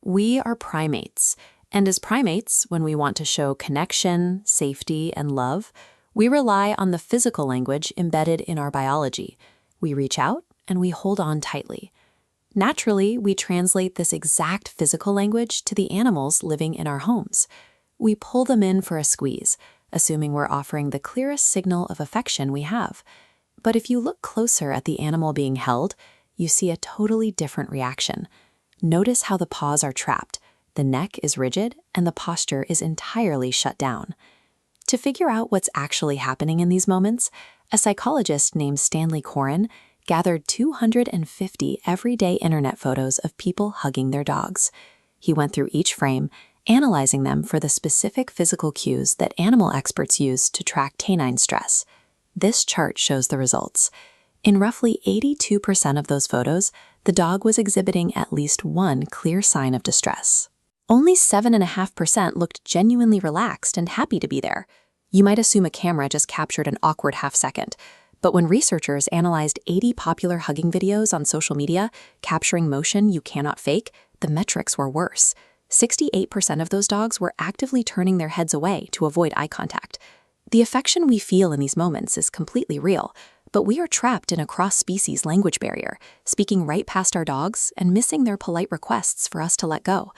We are primates, and as primates, when we want to show connection, safety, and love, we rely on the physical language embedded in our biology. We reach out and we hold on tightly. Naturally, we translate this exact physical language to the animals living in our homes. We pull them in for a squeeze, assuming we're offering the clearest signal of affection we have. But if you look closer at the animal being held, you see a totally different reaction. Notice how the paws are trapped, the neck is rigid, and the posture is entirely shut down. To figure out what's actually happening in these moments, a psychologist named Stanley Coren gathered 250 everyday internet photos of people hugging their dogs. He went through each frame, analyzing them for the specific physical cues that animal experts use to track canine stress. This chart shows the results. In roughly 82% of those photos, the dog was exhibiting at least one clear sign of distress. Only 7.5% looked genuinely relaxed and happy to be there. You might assume a camera just captured an awkward half-second, but when researchers analyzed 80 popular hugging videos on social media, capturing motion you cannot fake, the metrics were worse. 68% of those dogs were actively turning their heads away to avoid eye contact. The affection we feel in these moments is completely real, but we are trapped in a cross-species language barrier, speaking right past our dogs and missing their polite requests for us to let go.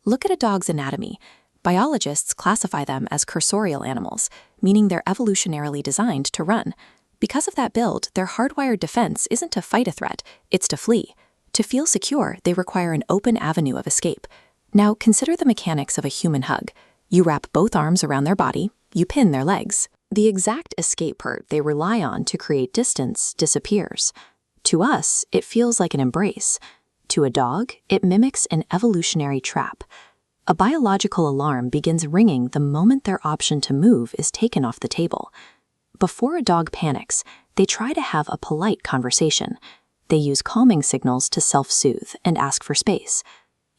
Look at a dog's anatomy. Biologists classify them as cursorial animals, meaning they're evolutionarily designed to run. Because of that build, their hardwired defense isn't to fight a threat, it's to flee. To feel secure, they require an open avenue of escape. Now, consider the mechanics of a human hug. You wrap both arms around their body, you pin their legs. The exact escape part they rely on to create distance disappears. To us, it feels like an embrace. To a dog, it mimics an evolutionary trap. A biological alarm begins ringing the moment their option to move is taken off the table. Before a dog panics, they try to have a polite conversation. They use calming signals to self-soothe and ask for space.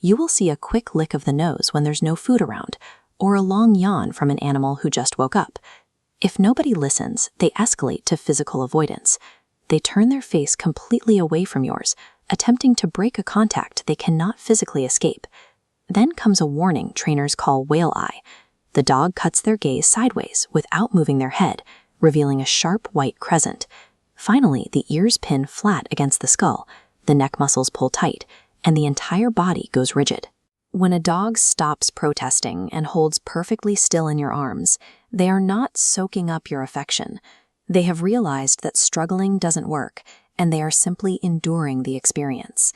You will see a quick lick of the nose when there's no food around, or a long yawn from an animal who just woke up. If nobody listens, they escalate to physical avoidance. They turn their face completely away from yours, attempting to break a contact they cannot physically escape. Then comes a warning trainers call whale eye. The dog cuts their gaze sideways without moving their head, revealing a sharp white crescent. Finally, the ears pin flat against the skull, the neck muscles pull tight, and the entire body goes rigid. When a dog stops protesting and holds perfectly still in your arms, they are not soaking up your affection. They have realized that struggling doesn't work, and they are simply enduring the experience.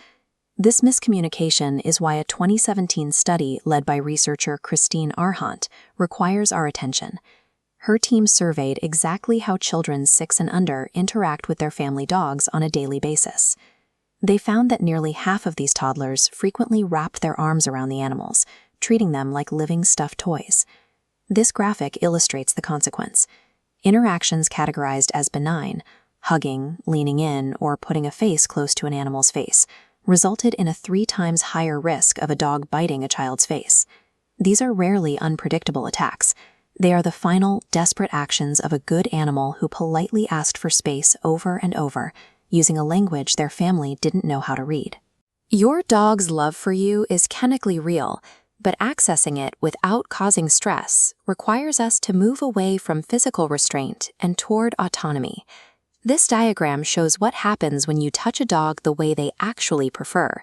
This miscommunication is why a 2017 study led by researcher Christine Arhant requires our attention. Her team surveyed exactly how children 6 and under interact with their family dogs on a daily basis. They found that nearly half of these toddlers frequently wrapped their arms around the animals, treating them like living stuffed toys. This graphic illustrates the consequence. Interactions categorized as benign, hugging, leaning in, or putting a face close to an animal's face, resulted in a 3 times higher risk of a dog biting a child's face. These are rarely unpredictable attacks. They are the final, desperate actions of a good animal who politely asked for space over and over, using a language their family didn't know how to read. Your dog's love for you is chemically real, but accessing it without causing stress requires us to move away from physical restraint and toward autonomy. This diagram shows what happens when you touch a dog the way they actually prefer.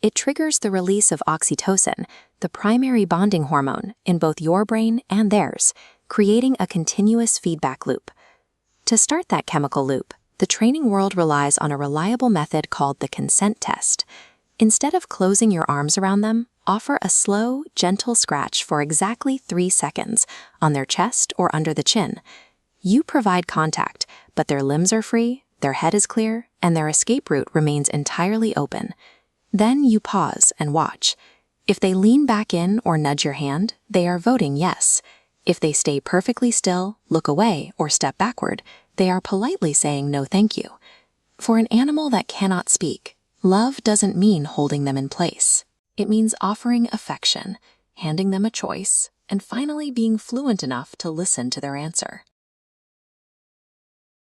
It triggers the release of oxytocin, the primary bonding hormone, in both your brain and theirs, creating a continuous feedback loop. To start that chemical loop, the training world relies on a reliable method called the consent test. Instead of closing your arms around them, offer a slow, gentle scratch for exactly 3 seconds on their chest or under the chin. You provide contact, but their limbs are free, their head is clear, and their escape route remains entirely open. Then you pause and watch. If they lean back in or nudge your hand, they are voting yes. If they stay perfectly still, look away, or step backward, they are politely saying no thank you. For an animal that cannot speak, love doesn't mean holding them in place. It means offering affection, handing them a choice, and finally being fluent enough to listen to their answer.